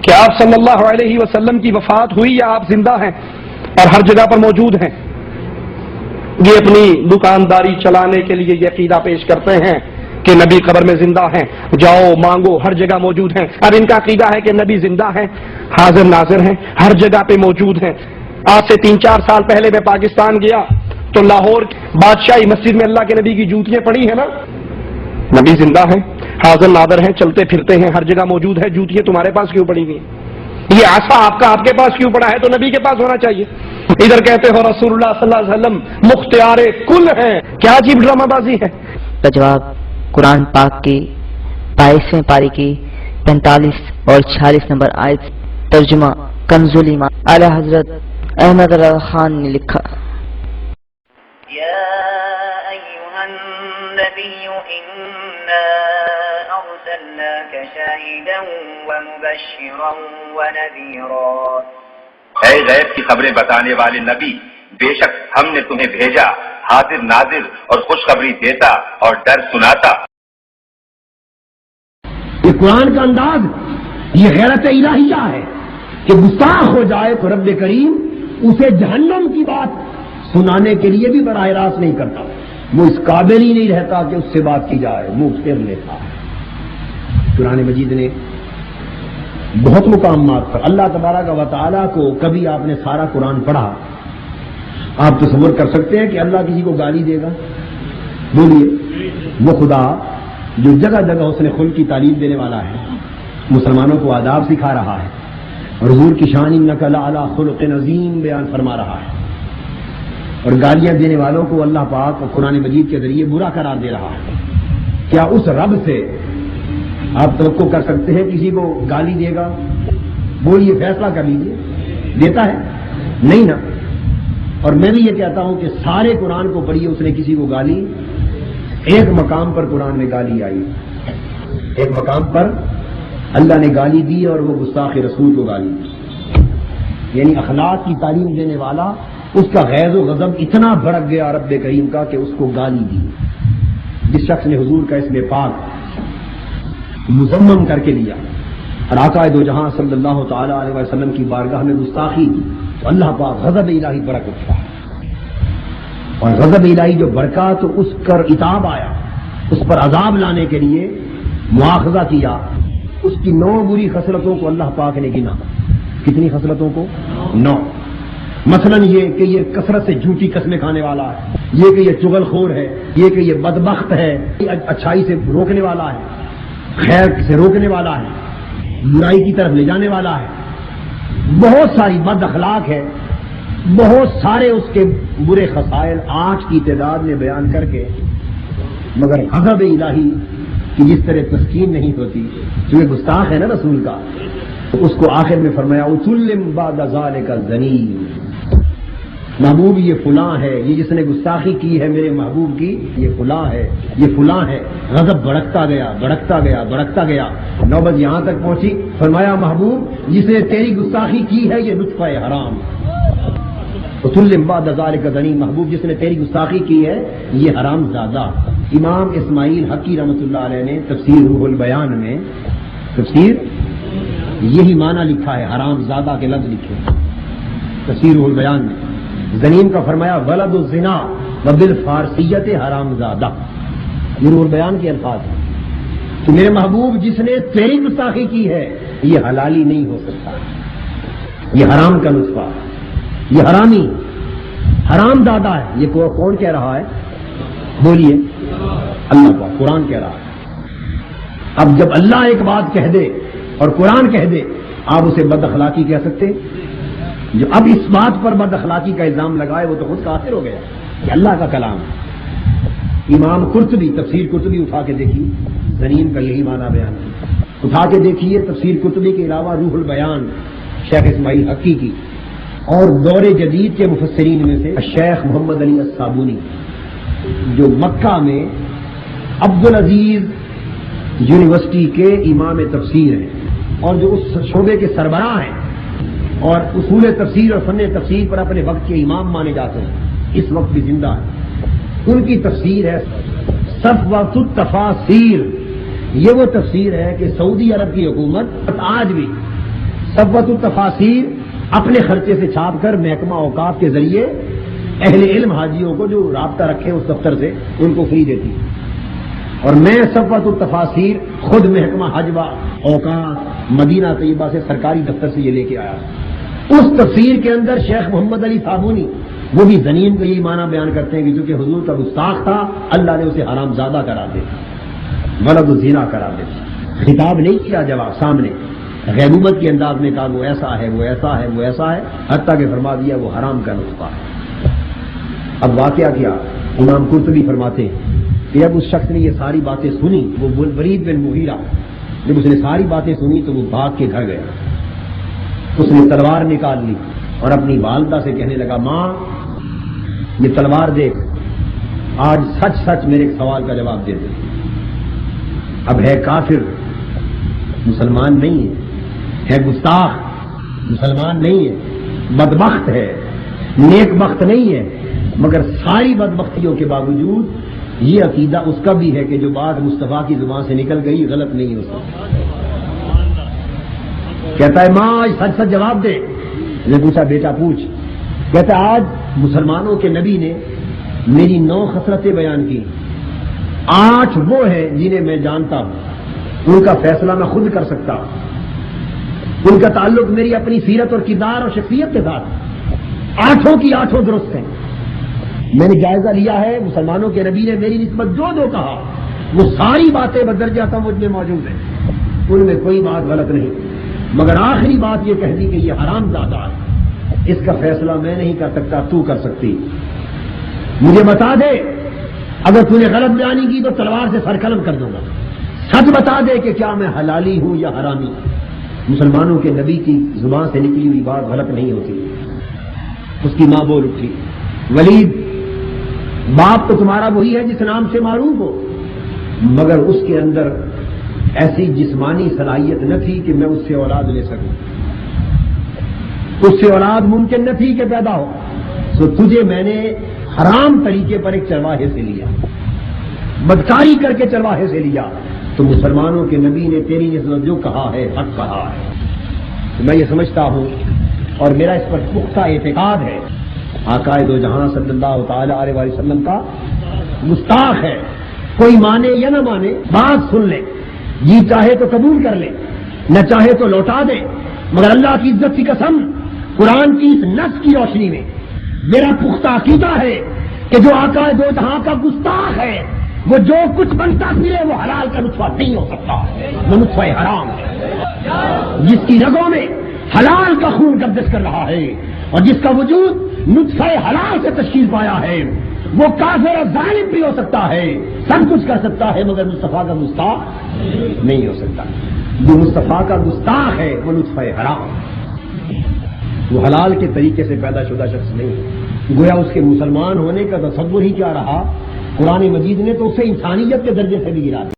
کہ آپ صلی اللہ علیہ وسلم کی وفات ہوئی یا آپ زندہ ہیں اور ہر جگہ پر موجود ہیں. یہ اپنی دکانداری چلانے کے لیے یہ عقیدہ پیش کرتے ہیں کہ نبی قبر میں زندہ ہیں، جاؤ مانگو ہر جگہ موجود ہیں. اب ان کا عقیدہ ہے کہ نبی زندہ ہیں، حاضر ناظر ہیں، ہر جگہ پہ موجود ہیں. آج سے 3-4 سال پہلے میں پاکستان گیا تو لاہور بادشاہی مسجد میں اللہ کے نبی کی جوتیاں پڑی ہیں نا. نبی زندہ ہیں، حاضر ناظر ہیں، چلتے پھرتے ہیں، ہر جگہ موجود ہے. جوتیاں تمہارے پاس کیوں پڑی ہوئی ہیں؟ یہ عصا آپ کے پاس کیوں پڑا ہے؟ تو نبی کے پاس ہونا چاہیے. ادھر کہتے ہو رسول اللہ صلی اللہ علیہ وسلم مختار کل ہیں. کیا عجیب ڈرامہ بازی ہے. کا جواب قرآن پاک کی 22ویں پاری کی 45 اور 46 نمبر آیت. ترجمہ کنز الایمان. اعلی حضرت احمد رضا خان نے لکھا: یا ایھا النبی انا ارسلناک شاہدا ومبشرا ونذیرا. اے غیب کی خبریں بتانے والے نبی، بے شک ہم نے تمہیں بھیجا حاضر ناظر اور خوشخبری دیتا اور ڈر سناتا. یہ قرآن کا انداز، یہ غیرت الہیہ ہے کہ گستاخ ہو جائے تو رب کریم اسے جہنم کی بات سنانے کے لیے بھی براہ راست نہیں کرتا. وہ اس قابل ہی نہیں رہتا کہ اس سے بات کی جائے، منہ پھیر لیتا ہے. قرآن مجید نے بہت مقامات پر اللہ تبارک و تعالیٰ کو، کبھی آپ نے سارا قرآن پڑھا، آپ تصور کر سکتے ہیں کہ اللہ کسی کو گالی دے گا؟ بولیے. وہ خدا جو جگہ جگہ حسن خلق کی تعلیم دینے والا ہے، مسلمانوں کو آداب سکھا رہا ہے اور حضور کی شان انک لعلی خلق عظیم بیان فرما رہا ہے، اور گالیاں دینے والوں کو اللہ پاک اور قرآن مجید کے ذریعے برا قرار دے رہا ہے، کیا اس رب سے آپ توقع کر سکتے ہیں کسی کو گالی دے گا؟ بولیے، فیصلہ کر لیجیے. دیتا ہے؟ نہیں نا. اور میں بھی یہ کہتا ہوں کہ سارے قرآن کو پڑھیے، اس نے کسی کو گالی، ایک مقام پر قرآن میں گالی آئی، ایک مقام پر اللہ نے گالی دی اور وہ گستاخ رسول کو گالی دی. یعنی اخلاق کی تعلیم دینے والا، اس کا غیظ و غضب اتنا بھڑک گیا رب کریم کا کہ اس کو گالی دی. جس شخص نے حضور کا اسم پاک مذمم کر کے لیا اور آقا دو جہاں صلی اللہ تعالی علیہ وسلم کی بارگاہ میں گستاخی کی تو اللہ پاک غضب الہی بھڑک اٹھا، اور غضب الہی جو بھڑکا تو اس پر عتاب آیا، اس پر عذاب لانے کے لیے مواخذہ کیا. اس کی 9 بری خصلتوں کو اللہ پاک نے گنا. کتنی خصلتوں کو؟ 9. مثلا یہ کہ یہ کثرت سے جھوٹی قسمیں کھانے والا ہے، یہ کہ یہ چغل خور ہے، یہ کہ یہ بدبخت ہے، یہ اچھائی سے روکنے والا ہے، خیر سے روکنے والا ہے، برائی کی طرف لے جانے والا ہے. بہت ساری بد اخلاق ہے، بہت سارے اس کے برے خصائل 8 کی تعداد میں بیان کر کے، مگر غضب الہی کی جس طرح تسکین نہیں ہوتی، چونکہ گستاخ ہے نا رسول کا، تو اس کو آخر میں فرمایا اتلم بعد ذالک الذنیم. محبوب یہ فلاں ہے، یہ جس نے گستاخی کی ہے میرے محبوب کی، یہ فلاں ہے، یہ فلاں ہے. غضب بڑھتا گیا بڑھتا گیا بڑھتا گیا، نوبت یہاں تک پہنچی، فرمایا محبوب جس نے تیری گستاخی کی ہے یہ نطفہ حرام. اتلم بعد ذالک الذنیم، محبوب جس نے تیری گستاخی کی ہے یہ حرام زادہ. امام اسماعیل حقی رحمۃ اللہ علیہ نے تفسیر روح البیان میں تفسیر یہی معنی لکھا ہے، حرام زادہ کے لفظ لکھے تفسیر روح البیان میں. زنیم کا فرمایا ولد الزنا وبالفارسیت حرام زادہ. یہ روح البیان کے الفاظ ہیں کہ میرے محبوب جس نے تیری گستاخی کی ہے یہ حلالی نہیں ہو سکتا، یہ حرام کا نطفہ، یہ حرامی حرام دادا ہے. یہ کون کہہ رہا ہے؟ بولیے، اللہ کا قرآن کہہ رہا ہے. اب جب اللہ ایک بات کہہ دے اور قرآن کہہ دے، آپ اسے بد اخلاقی کہہ سکتے؟ جو اب اس بات پر بد اخلاقی کا الزام لگائے وہ تو خود کافر ہو گیا کہ اللہ کا کلام. امام قرطبی تفسیر قرطبی اٹھا کے دیکھیے، زنیم کا یہی معنی بیان ہے. اٹھا کے دیکھیے تفسیر قرطبی کے علاوہ روح البیان شیخ اسماعیل حقی کی، اور دور جدید کے مفسرین میں سے شیخ محمد علی الصابونی جو مکہ میں عبدالعزیز یونیورسٹی کے امام تفسیر ہیں اور جو اس شعبے کے سربراہ ہیں اور اصول تفسیر اور فن تفسیر پر اپنے وقت کے امام مانے جاتے ہیں، اس وقت بھی زندہ ہیں. ان کی تفسیر ہے صفوۃ التفاسیر. یہ وہ تفسیر ہے کہ سعودی عرب کی حکومت آج بھی صفوت التفاسیر اپنے خرچے سے چھاپ کر محکمہ اوقاف کے ذریعے اہل علم حاجیوں کو جو رابطہ رکھے اس دفتر سے ان کو فری دیتی، اور میں صفوت التفاسیر خود محکمہ حج و اوقاف مدینہ طیبہ سے سرکاری دفتر سے یہ لے کے آیا۔ اس تفسیر کے اندر شیخ محمد علی صابونی وہ بھی زنیم کا یہی معنی بیان کرتے ہیں کہ چونکہ حضور کا گستاخ تھا اللہ نے اسے حرام زادہ کرا دے، ولد الزنا کرا دے۔ خطاب نہیں کیا جواب سامنے، غیبوبت کے انداز میں کہا وہ ایسا ہے وہ ایسا ہے وہ ایسا ہے، حتیٰ کہ فرما دیا وہ حرام کا نطفہ ہے۔ اب واقعہ کیا، امام قرطبی فرماتے ہیں کہ جب اس شخص نے یہ ساری باتیں سنی، وہ ولید بن مغیرہ، جب اس نے ساری باتیں سنی تو وہ بھاگ کے گھر گیا، اس نے تلوار نکال لی اور اپنی والدہ سے کہنے لگا ماں یہ تلوار دیکھ، آج سچ سچ میرے سوال کا جواب دے دے۔ اب ہے کافر، مسلمان نہیں ہے گستاخ، مسلمان نہیں ہے، بدبخت ہے، نیک بخت نہیں ہے، مگر ساری بدبختیوں کے باوجود یہ عقیدہ اس کا بھی ہے کہ جو بات مصطفیٰ کی زبان سے نکل گئی غلط نہیں ہو سکتی۔ کہتا ہے ماں آج سچ سچ جواب دے۔ میں پوچھا بیٹا پوچھ۔ کہتا ہے آج مسلمانوں کے نبی نے میری 9 خصلتیں بیان کی، 8 وہ ہیں جنہیں میں جانتا ہوں، ان کا فیصلہ میں خود کر سکتا ہوں، ان کا تعلق میری اپنی سیرت اور کردار اور شخصیت کے ساتھ، 8 کی 8 درست ہیں۔ میں نے جائزہ لیا ہے، مسلمانوں کے نبی نے میری نسبت جو کہا وہ ساری باتیں بدرجہ مجھ میں موجود ہیں، ان میں کوئی بات غلط نہیں، مگر آخری بات یہ کہہ دی کہ یہ حرام زادہ ہے، اس کا فیصلہ میں نہیں کر سکتا، تو کر سکتی۔ مجھے بتا دے اگر تو نے غلط بیانی کی تو تلوار سے سر قلم کر دوں گا، سچ بتا دے کہ کیا میں حلالی ہوں یا حرامی۔ مسلمانوں کے نبی کی زبان سے نکلی ہوئی بات غلط نہیں ہوتی۔ اس کی ماں بول اٹھی ولید باپ تو تمہارا وہی ہے جس نام سے معروف ہو، مگر اس کے اندر ایسی جسمانی صلاحیت نہ تھی کہ میں اس سے اولاد لے سکوں، اس سے اولاد ممکن نہ تھی کہ پیدا ہو، تو تجھے میں نے حرام طریقے پر ایک چرواہے سے لیا، بدکاری کر کے چرواہے سے لیا، تو مسلمانوں کے نبی نے تیری نسبت جو کہا ہے حق کہا ہے۔ تو میں یہ سمجھتا ہوں اور میرا اس پر پختہ اعتقاد ہے آقا دو جہاں صلی اللہ تعالی علیہ وسلم کا گستاخ ہے، کوئی مانے یا نہ مانے بات سن لے، جی چاہے تو قبول کر لے، نہ چاہے تو لوٹا دے، مگر اللہ کی عزت کی قسم قرآن کی اس نص کی روشنی میں میرا پختہ عقیدہ ہے کہ جو آقا دو جہاں کا گستاخ ہے وہ جو کچھ بنتا پھرے وہ حلال کا نطفہ نہیں ہو سکتا، وہ نطفہ حرام ہے، جس کی رگوں میں حلال کا خون گردش کر رہا ہے اور جس کا وجود نطفہ حلال سے تشکیل پایا ہے، وہ کافر اور ظالم بھی ہو سکتا ہے، سب کچھ کر سکتا ہے، مگر مصطفیٰ کا گستاخ نہیں ہو سکتا۔ جو مصطفیٰ کا گستاخ ہے وہ نطفہ حرام، وہ حلال کے طریقے سے پیدا شدہ شخص نہیں، گویا اس کے مسلمان ہونے کا تصور ہی کیا رہا، قرآن مجید نے تو اسے انسانیت کے درجے سے بھی گرا دیا۔